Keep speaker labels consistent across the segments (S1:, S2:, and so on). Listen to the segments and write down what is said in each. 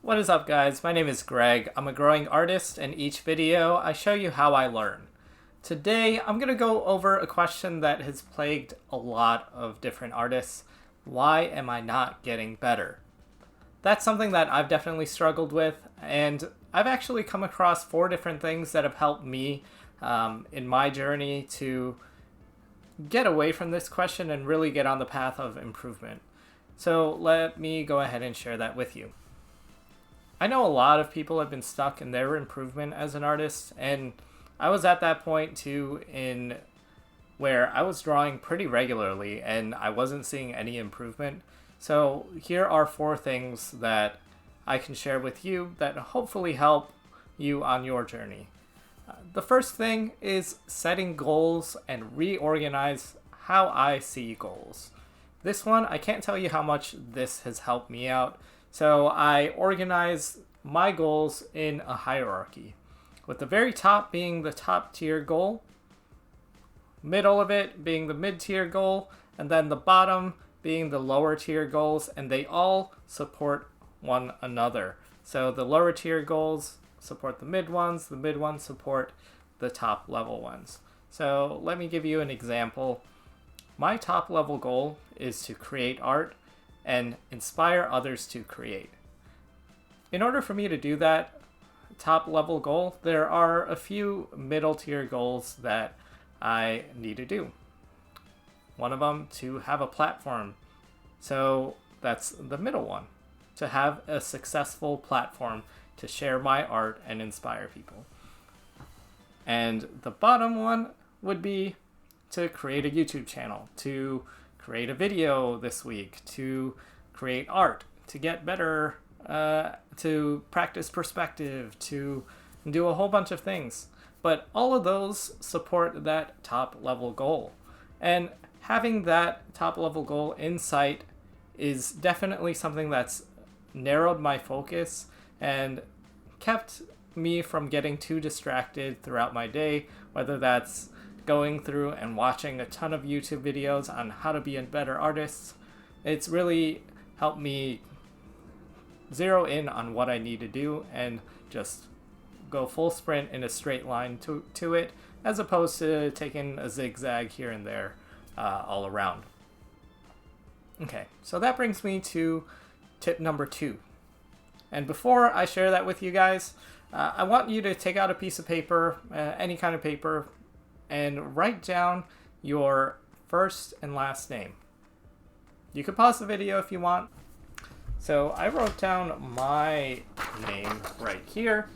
S1: What is up, guys? My name is Greg. I'm a growing artist, and each video I show you how I learn. Today I'm going to go over a question that has plagued a lot of different artists. Why am I not getting better? That's something that I've definitely struggled with, and I've actually come across 4 different things that have helped me in my journey to get away from this question and really get on the path of improvement. So let me go ahead and share that with you. I know a lot of people have been stuck in their improvement as an artist, and I was at that point too, in where I was drawing pretty regularly and I wasn't seeing any improvement. So here are 4 things that I can share with you that hopefully help you on your journey. The first thing is setting goals and reorganize how I see goals. This one, I can't tell you how much this has helped me out. So I organize my goals in a hierarchy, with the very top being the top tier goal, middle of it being the mid tier goal, and then the bottom being the lower tier goals, and they all support one another. So the lower tier goals support the mid ones support the top level ones. So let me give you an example. My top level goal is to create art and inspire others to create. In order for me to do that top level goal, there are a few middle tier goals that I need to do. One of them, to have a platform. So that's the middle one, to have a successful platform to share my art and inspire people. And the bottom one would be to create a YouTube channel, to create a video this week, to create art, to get better, to practice perspective, to do a whole bunch of things. But all of those support that top level goal. And having that top level goal in sight is definitely something that's narrowed my focus and kept me from getting too distracted throughout my day, whether that's going through and watching a ton of YouTube videos on how to be a better artist. It's really helped me zero in on what I need to do and just go full sprint in a straight line to it, as opposed to taking a zigzag here and there all around. Okay, so that brings me to tip number 2. And before I share that with you guys, I want you to take out a piece of paper, any kind of paper, and write down your first and last name. You can pause the video if you want. So I wrote down my name right here,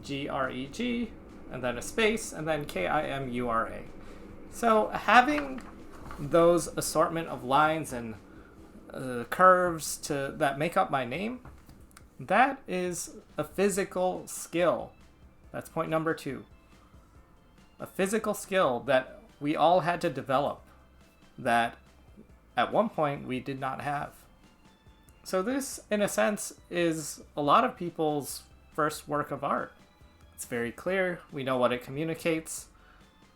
S1: Greg, and then a space, and then Kimura. So having those assortment of lines and curves that make up my name, that is a physical skill. That's point number 2. A physical skill that we all had to develop, that at one point we did not have. So this, in a sense, is a lot of people's first work of art. It's very clear. We know what it communicates.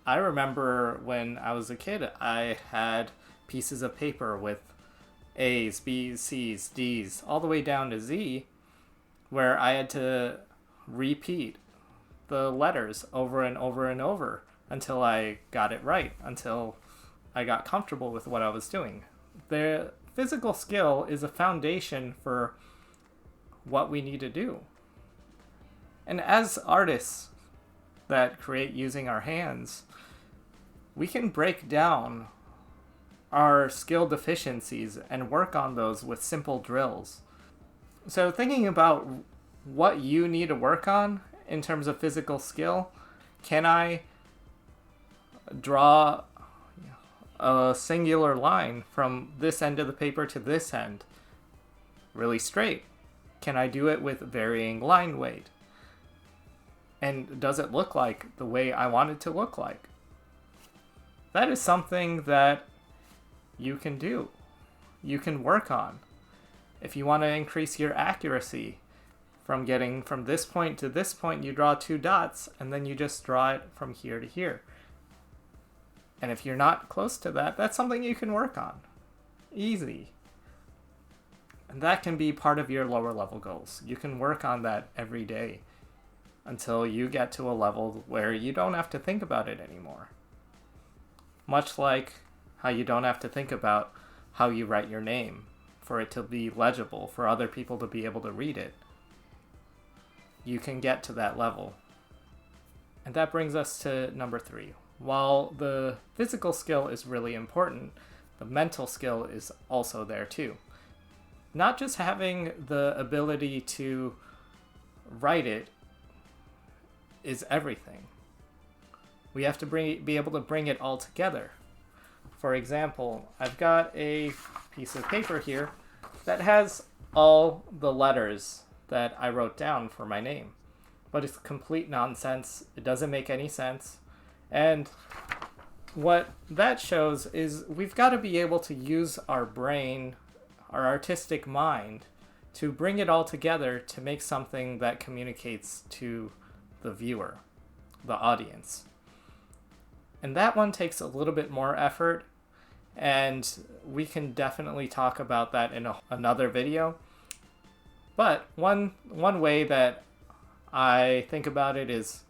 S1: I remember when I was a kid, I had pieces of paper with A's, B's, C's, D's, all the way down to Z, where I had to repeat the letters over and over and over until I got it right, until I got comfortable with what I was doing. The physical skill is a foundation for what we need to do. And as artists that create using our hands, we can break down our skill deficiencies and work on those with simple drills. So thinking about what you need to work on in terms of physical skill, can I draw a singular line from this end of the paper to this end really straight? Can I do it with varying line weight? And does it look like the way I want it to look like? That is something that you can do. You can work on. If you want to increase your accuracy from getting from this point to this point, you draw 2 dots and then you just draw it from here to here. And if you're not close to that, that's something you can work on. Easy. And that can be part of your lower level goals. You can work on that every day until you get to a level where you don't have to think about it anymore. Much like how you don't have to think about how you write your name for it to be legible, for other people to be able to read it. You can get to that level. And that brings us to number 3. While the physical skill is really important, the mental skill is also there too. Not just having the ability to write it is everything. We have to be able to bring it all together. For example, I've got a piece of paper here that has all the letters that I wrote down for my name. But it's complete nonsense. It doesn't make any sense. And what that shows is we've got to be able to use our brain, our artistic mind, to bring it all together to make something that communicates to the viewer, the audience. And that one takes a little bit more effort, and we can definitely talk about that in another video. But one way that I think about it is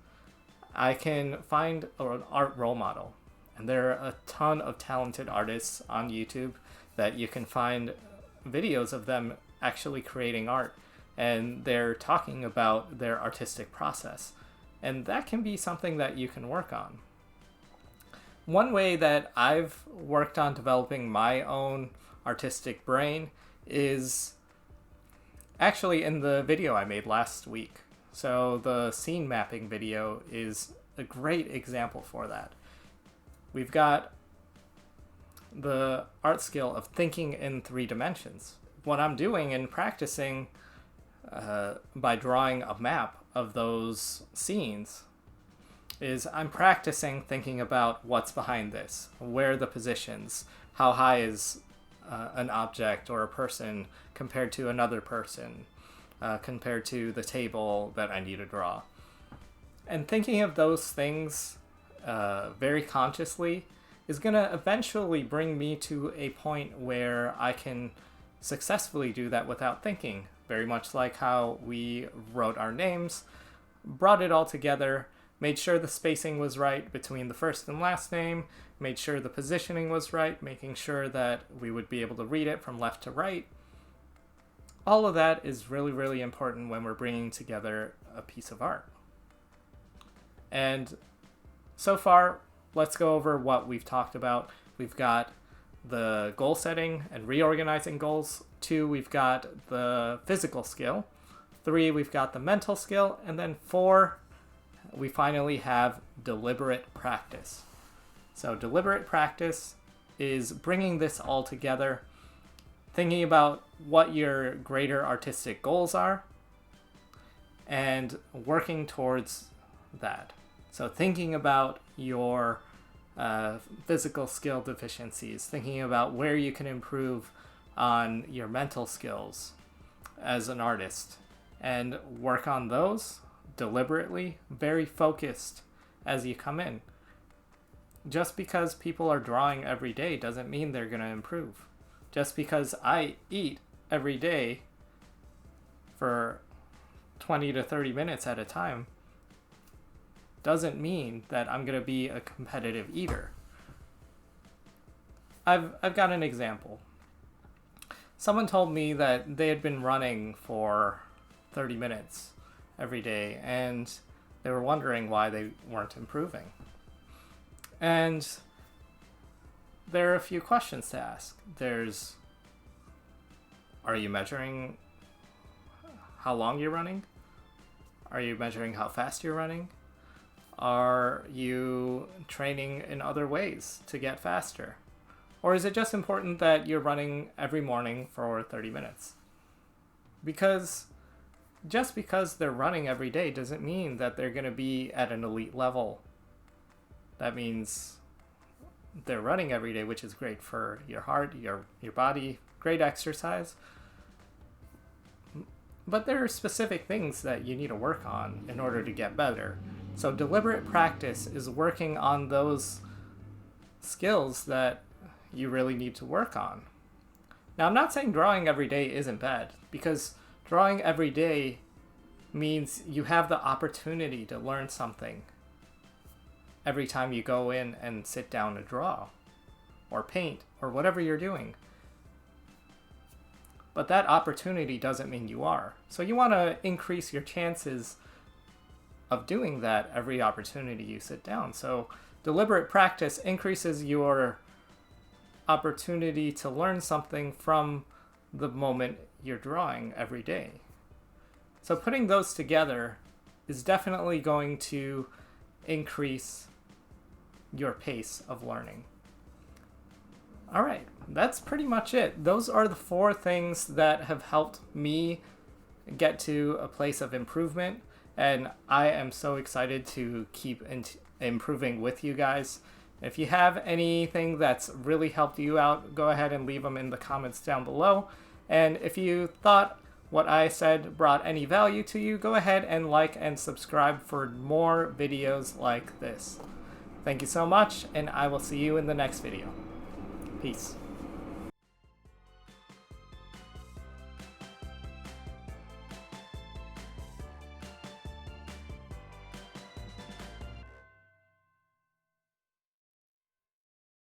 S1: I can find an art role model. And there are a ton of talented artists on YouTube that you can find videos of them actually creating art. And they're talking about their artistic process. And that can be something that you can work on. One way that I've worked on developing my own artistic brain is actually in the video I made last week. So the scene mapping video is a great example for that. We've got the art skill of thinking in 3 dimensions. What I'm doing and practicing by drawing a map of those scenes is I'm practicing thinking about what's behind this, where are the positions, how high is an object or a person compared to another person, compared to the table that I need to draw. And thinking of those things very consciously is going to eventually bring me to a point where I can successfully do that without thinking, very much like how we wrote our names, brought it all together, made sure the spacing was right between the first and last name, made sure the positioning was right, making sure that we would be able to read it from left to right. All of that is really, really important when we're bringing together a piece of art. And so far, let's go over what we've talked about. We've got the goal setting and reorganizing goals. 2, we've got the physical skill. 3, we've got the mental skill. And then 4, we finally have deliberate practice. So deliberate practice is bringing this all together, thinking about what your greater artistic goals are, and working towards that. So thinking about your physical skill deficiencies, thinking about where you can improve on your mental skills as an artist, and work on those deliberately, very focused as you come in. Just because people are drawing every day doesn't mean they're going to improve. Just because I eat every day for 20 to 30 minutes at a time doesn't mean that I'm going to be a competitive eater. I've got an example. Someone told me that they had been running for 30 minutes every day, and they were wondering why they weren't improving. And there are a few questions to ask. There's, are you measuring how long you're running? Are you measuring how fast you're running? Are you training in other ways to get faster? Or is it just important that you're running every morning for 30 minutes? Because just because they're running every day doesn't mean that they're going to be at an elite level. That means they're running every day, which is great for your heart, your body, great exercise. But there are specific things that you need to work on in order to get better. So deliberate practice is working on those skills that you really need to work on. Now, I'm not saying drawing every day isn't bad, because drawing every day means you have the opportunity to learn something every time you go in and sit down to draw or paint or whatever you're doing. But that opportunity doesn't mean you are. So you want to increase your chances of doing that every opportunity you sit down. So deliberate practice increases your opportunity to learn something from the moment you're drawing every day. So putting those together is definitely going to increase your pace of learning. All right, that's pretty much it. Those are the 4 things that have helped me get to a place of improvement, and I am so excited to keep improving with you guys. If you have anything that's really helped you out, go ahead and leave them in the comments down below. And if you thought what I said brought any value to you, go ahead and like and subscribe for more videos like this. Thank you so much, and I will see you in the next video. Peace.